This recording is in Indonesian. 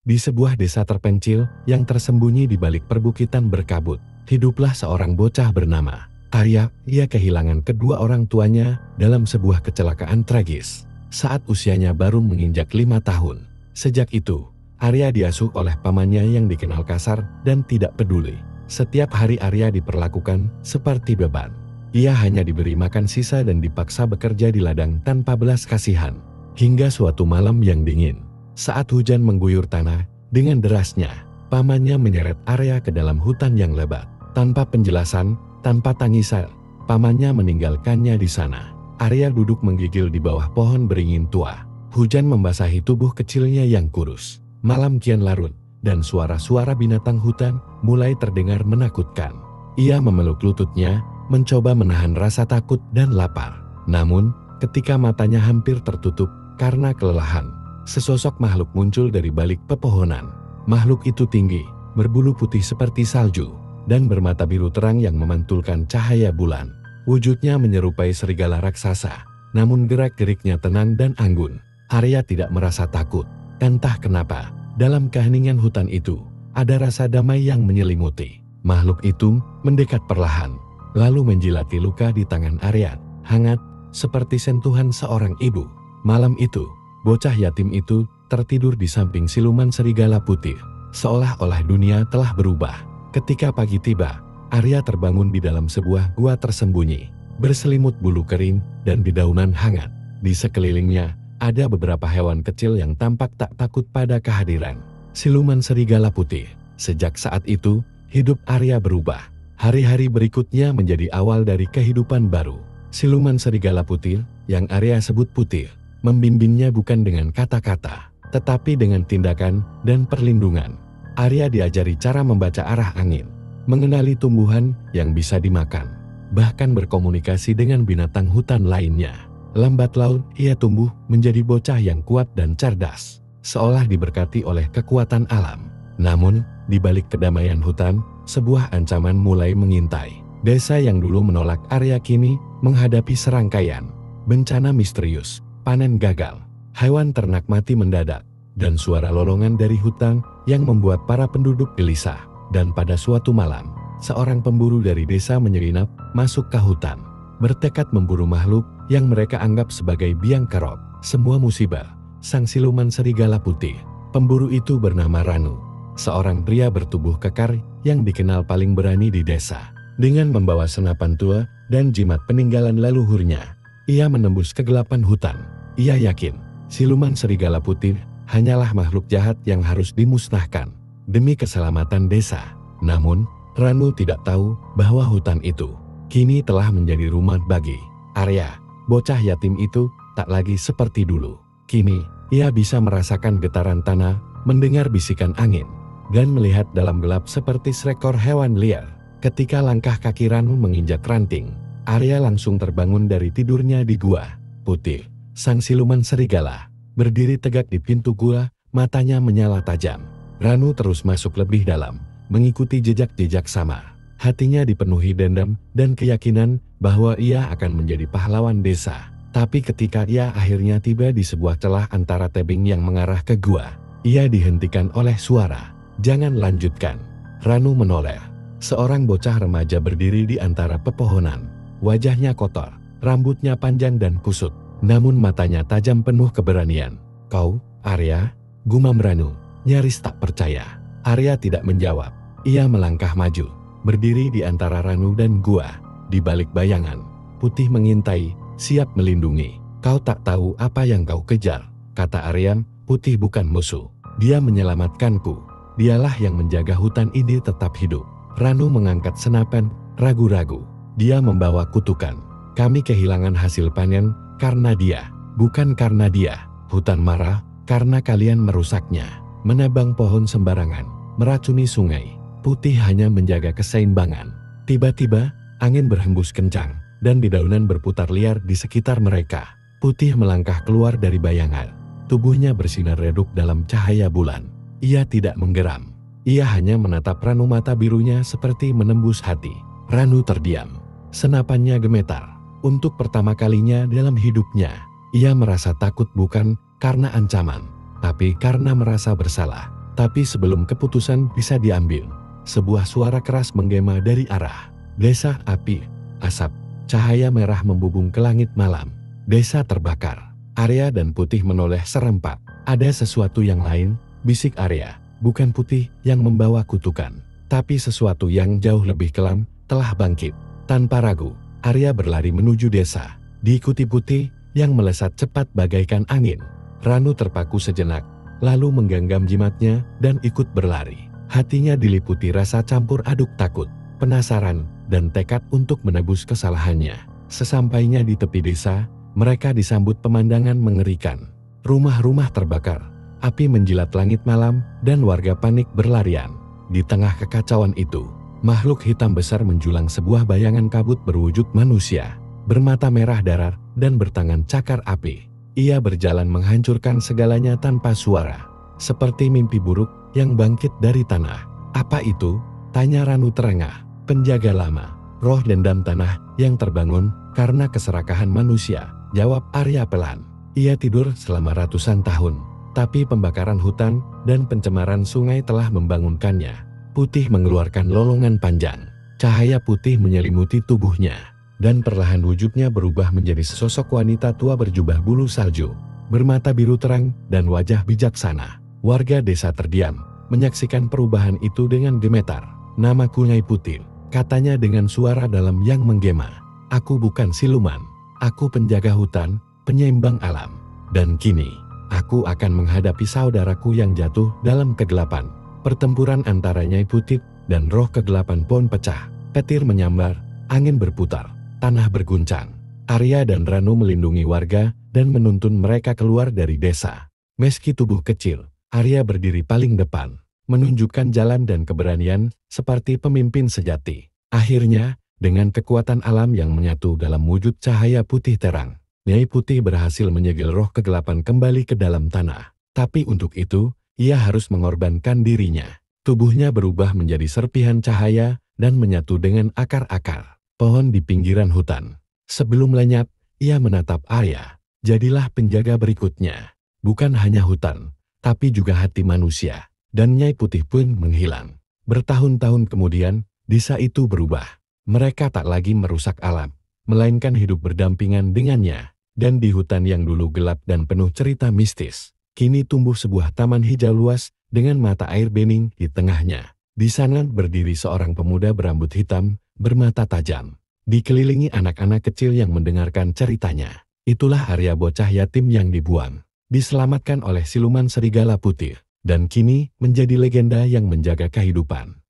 Di sebuah desa terpencil yang tersembunyi di balik perbukitan berkabut, hiduplah seorang bocah bernama Arya. Ia kehilangan kedua orang tuanya dalam sebuah kecelakaan tragis saat usianya baru menginjak 5 tahun. Sejak itu, Arya diasuh oleh pamannya yang dikenal kasar dan tidak peduli. Setiap hari Arya diperlakukan seperti beban. Ia hanya diberi makan sisa dan dipaksa bekerja di ladang tanpa belas kasihan. Hingga suatu malam yang dingin, saat hujan mengguyur tanah dengan derasnya, pamannya menyeret Arya ke dalam hutan yang lebat. Tanpa penjelasan, tanpa tangisan, pamannya meninggalkannya di sana. Arya duduk menggigil di bawah pohon beringin tua. Hujan membasahi tubuh kecilnya yang kurus. Malam kian larut, dan suara-suara binatang hutan mulai terdengar menakutkan. Ia memeluk lututnya, mencoba menahan rasa takut dan lapar. Namun, ketika matanya hampir tertutup karena kelelahan, sesosok makhluk muncul dari balik pepohonan. Makhluk itu tinggi, berbulu putih seperti salju, dan bermata biru terang yang memantulkan cahaya bulan. Wujudnya menyerupai serigala raksasa, namun gerak-geriknya tenang dan anggun. Arya tidak merasa takut. Entah kenapa, dalam keheningan hutan itu, ada rasa damai yang menyelimuti. Makhluk itu mendekat perlahan, lalu menjilati luka di tangan Arya, hangat, seperti sentuhan seorang ibu. Malam itu, bocah yatim itu tertidur di samping siluman serigala putih, seolah-olah dunia telah berubah. Ketika pagi tiba, Arya terbangun di dalam sebuah gua tersembunyi, berselimut bulu kering dan dedaunan hangat. Di sekelilingnya, ada beberapa hewan kecil yang tampak tak takut pada kehadiran siluman serigala putih. Sejak saat itu, hidup Arya berubah. Hari-hari berikutnya menjadi awal dari kehidupan baru. Siluman serigala putih, yang Arya sebut putih, membimbingnya bukan dengan kata-kata, tetapi dengan tindakan dan perlindungan. Arya diajari cara membaca arah angin, mengenali tumbuhan yang bisa dimakan, bahkan berkomunikasi dengan binatang hutan lainnya. Lambat laun, ia tumbuh menjadi bocah yang kuat dan cerdas, seolah diberkati oleh kekuatan alam. Namun, di balik kedamaian hutan, sebuah ancaman mulai mengintai. Desa yang dulu menolak Arya kini menghadapi serangkaian bencana misterius. Panen gagal, hewan ternak mati mendadak, dan suara lolongan dari hutan yang membuat para penduduk gelisah. Dan pada suatu malam, seorang pemburu dari desa menyelinap masuk ke hutan, bertekad memburu makhluk yang mereka anggap sebagai biang kerok semua musibah, sang siluman serigala putih. Pemburu itu bernama Ranu, seorang pria bertubuh kekar yang dikenal paling berani di desa. Dengan membawa senapan tua dan jimat peninggalan leluhurnya, ia menembus kegelapan hutan. Ia yakin, siluman serigala putih hanyalah makhluk jahat yang harus dimusnahkan demi keselamatan desa. Namun, Ranu tidak tahu bahwa hutan itu kini telah menjadi rumah bagi Arya. Bocah yatim itu tak lagi seperti dulu. Kini, ia bisa merasakan getaran tanah, mendengar bisikan angin, dan melihat dalam gelap seperti seekor hewan liar. Ketika langkah kaki Ranu menginjak ranting, Arya langsung terbangun dari tidurnya di gua putih. Sang siluman serigala berdiri tegak di pintu gua, matanya menyala tajam. Ranu terus masuk lebih dalam, mengikuti jejak-jejak sama. Hatinya dipenuhi dendam dan keyakinan bahwa ia akan menjadi pahlawan desa. Tapi ketika ia akhirnya tiba di sebuah celah antara tebing yang mengarah ke gua, ia dihentikan oleh suara, "Jangan lanjutkan." Ranu menoleh. Seorang bocah remaja berdiri di antara pepohonan. Wajahnya kotor, rambutnya panjang dan kusut, namun matanya tajam penuh keberanian. "Kau, Arya?" gumam Ranu, nyaris tak percaya. Arya tidak menjawab. Ia melangkah maju, berdiri di antara Ranu dan gua. Di balik bayangan putih mengintai, siap melindungi. "Kau tak tahu apa yang kau kejar," kata Arya. "Putih bukan musuh. Dia menyelamatkanku. Dialah yang menjaga hutan ini tetap hidup." Ranu mengangkat senapan, ragu-ragu. Dia membawa kutukan. "Kami kehilangan hasil panen karena dia, bukan karena dia. Hutan marah karena kalian merusaknya, menebang pohon sembarangan, meracuni sungai. Putih hanya menjaga keseimbangan." Tiba-tiba, angin berhembus kencang, dan dedaunan berputar liar di sekitar mereka. Putih melangkah keluar dari bayangan. Tubuhnya bersinar redup dalam cahaya bulan. Ia tidak menggeram. Ia hanya menatap Ranu, mata birunya seperti menembus hati. Ranu terdiam. Senapannya gemetar. Untuk pertama kalinya dalam hidupnya, ia merasa takut bukan karena ancaman, tapi karena merasa bersalah. Tapi sebelum keputusan bisa diambil, sebuah suara keras menggema dari arah desa. Api, asap, cahaya merah membubung ke langit malam. Desa terbakar. Arya dan Putih menoleh serempak. Ada sesuatu yang lain, bisik Arya. Bukan Putih yang membawa kutukan, tapi sesuatu yang jauh lebih kelam telah bangkit. Tanpa ragu, Arya berlari menuju desa. Diikuti Putih yang melesat cepat bagaikan angin. Ranu terpaku sejenak, lalu menggenggam jimatnya dan ikut berlari. Hatinya diliputi rasa campur aduk takut, penasaran, dan tekad untuk menebus kesalahannya. Sesampainya di tepi desa, mereka disambut pemandangan mengerikan. Rumah-rumah terbakar, api menjilat langit malam, dan warga panik berlarian. Di tengah kekacauan itu, makhluk hitam besar menjulang, sebuah bayangan kabut berwujud manusia, bermata merah darah, dan bertangan cakar api. Ia berjalan menghancurkan segalanya tanpa suara, seperti mimpi buruk yang bangkit dari tanah. Apa itu? Tanya Ranu terengah. Penjaga lama, roh dendam tanah yang terbangun karena keserakahan manusia, jawab Arya pelan. Ia tidur selama ratusan tahun, tapi pembakaran hutan dan pencemaran sungai telah membangunkannya. Putih mengeluarkan lolongan panjang, cahaya putih menyelimuti tubuhnya, dan perlahan wujudnya berubah menjadi sesosok wanita tua berjubah bulu salju, bermata biru terang dan wajah bijaksana. Warga desa terdiam, menyaksikan perubahan itu dengan gemetar. Namaku Nyai Putih, katanya dengan suara dalam yang menggema. Aku bukan siluman, aku penjaga hutan, penyeimbang alam. Dan kini, aku akan menghadapi saudaraku yang jatuh dalam kegelapan. Pertempuran antara Nyai Putih dan roh kegelapan pun pecah. Petir menyambar, angin berputar, tanah berguncang. Arya dan Ranu melindungi warga dan menuntun mereka keluar dari desa. Meski tubuh kecil, Arya berdiri paling depan, menunjukkan jalan dan keberanian seperti pemimpin sejati. Akhirnya, dengan kekuatan alam yang menyatu dalam wujud cahaya putih terang, Nyai Putih berhasil menyegel roh kegelapan kembali ke dalam tanah. Tapi untuk itu, ia harus mengorbankan dirinya. Tubuhnya berubah menjadi serpihan cahaya dan menyatu dengan akar-akar pohon di pinggiran hutan. Sebelum lenyap, ia menatap Arya. Jadilah penjaga berikutnya. Bukan hanya hutan, tapi juga hati manusia. Dan Nyai Putih pun menghilang. Bertahun-tahun kemudian, desa itu berubah. Mereka tak lagi merusak alam, melainkan hidup berdampingan dengannya. Dan di hutan yang dulu gelap dan penuh cerita mistis, kini tumbuh sebuah taman hijau luas dengan mata air bening di tengahnya. Di sana berdiri seorang pemuda berambut hitam, bermata tajam, dikelilingi anak-anak kecil yang mendengarkan ceritanya. Itulah Arya, bocah yatim yang dibuang, diselamatkan oleh siluman serigala putih, dan kini menjadi legenda yang menjaga kehidupan.